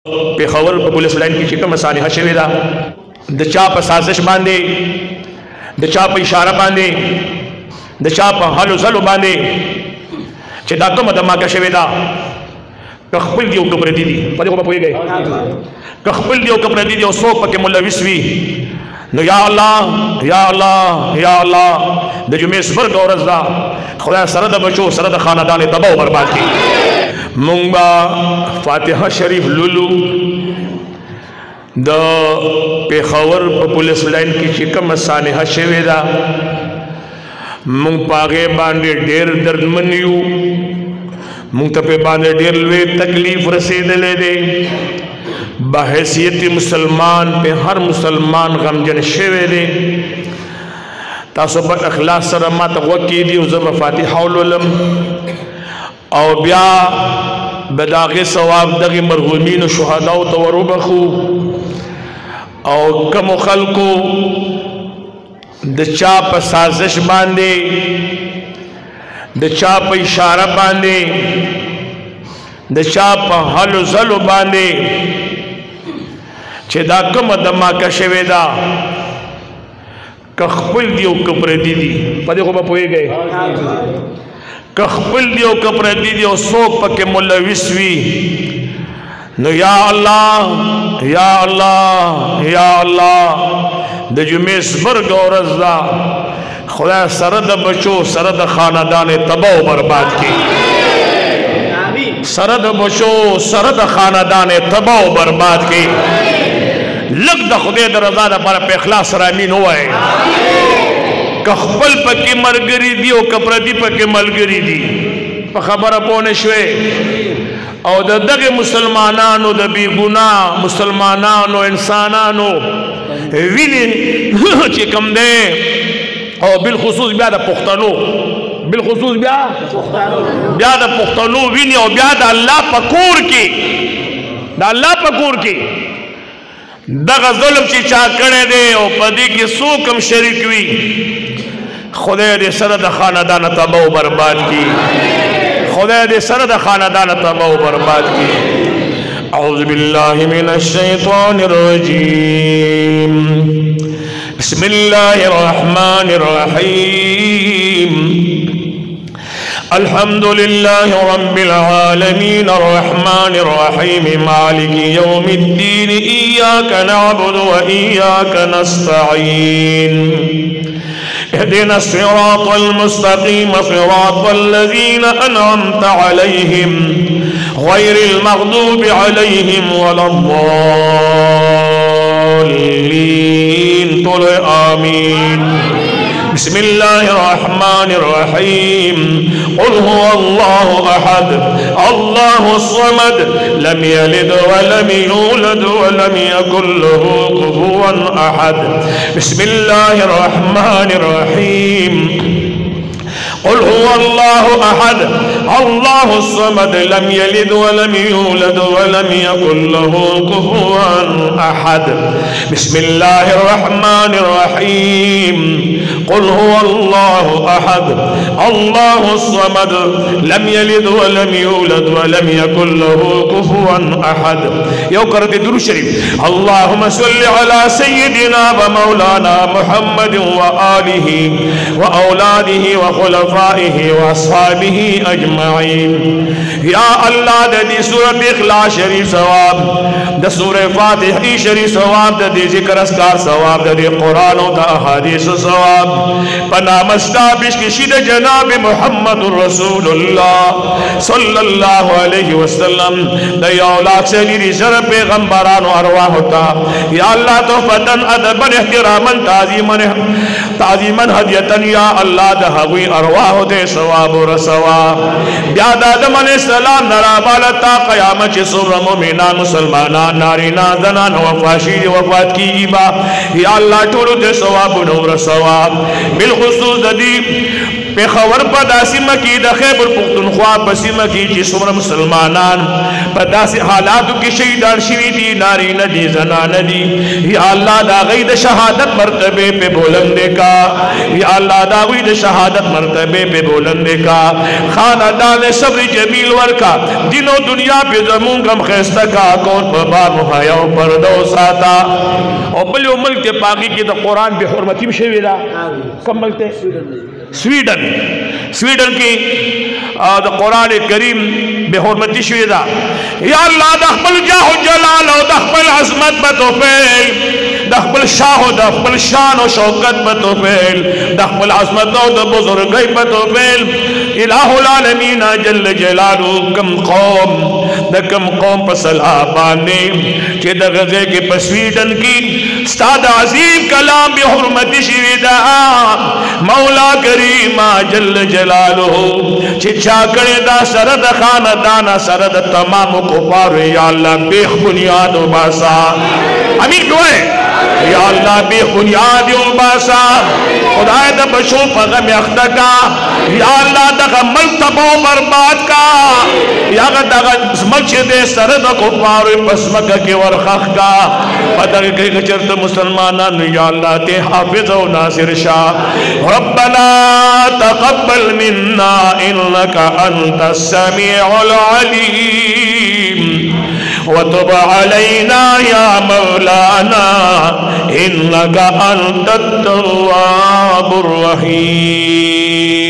Peshawar police line की शिकम सानिहा शवी दा द चा पे साजिश बांधे द चा पे इशारा बांधे द चा पे हलो जलो बांधे चे दा कम धमाका शवी दा कखपल दियो कब्र दीदी पदे को पोई गए कखपल दियो कब्र दीदी और सोक पके मुल्ला विस्वी नो या अल्लाह या अल्लाह या अल्लाह द जुमे स्वर्ग और रज़ा खुदा सरद बचो सरद खानदान तबाह बर्बाद की मुंबा फातिहा शरीफ लुलू द पेखावर पुलिस लाइन की शिकम सानिहा शवेदा मुंग पागे बांधे ढेर दर्द मनियू मुंग तपे बांधे ढेर लुए तकलीफ रसीद ले दे बहैसियत मुसलमान पे हर मुसलमान गमजन शवे दे तासो ब इखलास सर मा तवक्की दी ज़ब फातिहा लुलम और ब्या बदागे सवाब दगे मरहूमीन शुहदा तवरुबखू और कम खलको दचा पर साजिश बांधे दचा पर इशारा बांधे दचा पर हलो जलो बांधे छेदा कम धमाका शवेदा कखपल दियो कब्र दीदी पदे को पोए गए कखपल दियो कब्र दीदी और सोक पके मुल्ला विस्वी नो या अल्लाह या अल्लाह या अल्लाह द जुमे स्वर्ग और रज़ा खुदा सरद बचो सरद खानदान तबाह बर्बाद की सरद बचो सरद खानदान तबाह बर्बाद की लग द खुदे द रज़ा द पर पे इखलास रामीन हुआ है कखपल पके मलगरी दी और कपरदी पके मलगरी दी खबर पोने शवे और दगे मुसलमानानो द बेगुनाह मुसलमानानो इंसानानो विनी चे कम दे और बिलखुसूस ब्या द पुख्तनो बिलखुसूस ब्या द पुख्तनो विनी और ब्या द अल्लाह पकूर की द अल्लाह पकूर की दगा जुल्म ची चा करे दे और पदी की सूकम शरीक हुई खुदा दे सरद खानदान तबाह बर्बाद की खुदा दे सरद खानदान तबाह बर्बाद की औज़ु बिल्लाहि मिनश शैतानिर रजीम बिस्मिल्लाहिर रहमानिर रहीम अल्हम्दुलिल्लाहि रब्बिल आलमीन अर्रहमानिर रहीम मालिकि यौमिद्दीन इय्याका नअबुदु व इय्याका नस्तईन इहदिना सिरातल मुस्तकीम सिरातल लज़ीना अनअमता अलैहिम गैरिल मग़दूबि अलैहिम वलद्दाल्लीन बोलो आमीन बिस्मिल्लाहिर रहमानिर रहीम क़ुल हुवल्लाहु अहद अल्लाहुस समद लम यलिद व लम यूलद व लम यकुल लहू कुफुवन अहद बिस्मिल्लाहिर रहमानिर रहीम क़ुल हुवल्लाहु अहद अल्लाहुस समद लम यलिद व लम यूलद व लम यकुल लहू कुफुवन अहद बिस्मिल्लाहिर रहमानिर रहीम क़ुल हुवल्लाहु अहद अल्लाहुस समद लम यलिद व लम यूलद व लम यकुल लहू कुफुवन अहद यो कर दे दुरूद शरीफ अल्लाहुम्मा सल्लि अला सय्यिदिना व मौलाना मुहम्मद व आलिहि व औलादिहि व खुलफाइहि व अस्हाबिहि अजमईन या अल्लाह दी सूरत इखलास शरीफ सवाब द सूरह फातिहा शरीफ सवाब द जिक्र अस्कार सवाब द कुरान व अहादीस सवाब पनामस्ताबिश की शिद जनाब मुहम्मदुर रसूलुल्लाह सल्लल्लाहु अलैहि वसल्लम द औलाद से ली सर पैगंबरान अरवाह होता या अल्लाह तो फतन अदबन एहतरामन ताजीमन हदियतन या अल्लाह द हवी अरवाह होते सवाब और सवाब ब्याद आदम अलैहिस्सलाम नरा बालता क़यामत सुर मोमिना मुसलमाना नारीना जनान वफाशी वफात की इबा या अल्लाह टोलो दे सवाब और सवाब बिलखुसूस दी पेखावर पर दासिमा की द खैबर पुख्तनख्वा पसीमा की जिसमर मुसलमानान पर दासी हालातों की शहीदान शवी दी नारी नदी जना नदी या अल्लाह दागई द शहादत मर्तबे पे बुलंदे का या अल्लाह दागई द शहादत मर्तबे पे बुलंदे का खानदान सब्र जमील वर का दिनों दुनिया पे जमून गम खैस्ता का कौन बाबा मुहाया पर दो साता और बल मुल्क के पागी की तो कुरान बे हुर्मती में शेविरा कम मिलते स्वीडन स्वीडन की कुरान करीम बेहुरमती शुदा या अल्लाह दखबल जाहो जलाल दखबल अजमत बतोफेल दखबल शाह दखबल शान और शौकत बतोफेल दखबल अजमत द बुजुर्ग बतोफेल इलाहुल आलमीन जल्ल जलालु कम कौम द कम कौम पर सलाह बाने के द गज़े के स्वीडन की उस्ताद अजीम कलाम बेहुरमती शुदा मौला करीमा जल्ल जलालुहु चिचा करे दा सरद खानदाना सरद तमाम कुफार या अल्लाह बेबुनियाद बासा अमीन दुआए या अल्लाह बेबुनियाद बासा खुदाए द बशो पगम अख्तका या अल्लाह दग मल्तबो बर्बाद का या दग मस्जिद सरद कुफार पसमक के वरखख का पदक के चरत मुसलमानान या अल्लाह ते हाफिज व नासिर शाह रब्बना तक़ब्बल मिन्ना इन्नका अंतस समीउल अलीम वतुब अलैना या मौलाना इन्नका अंतत तव्वाबुर रहीम।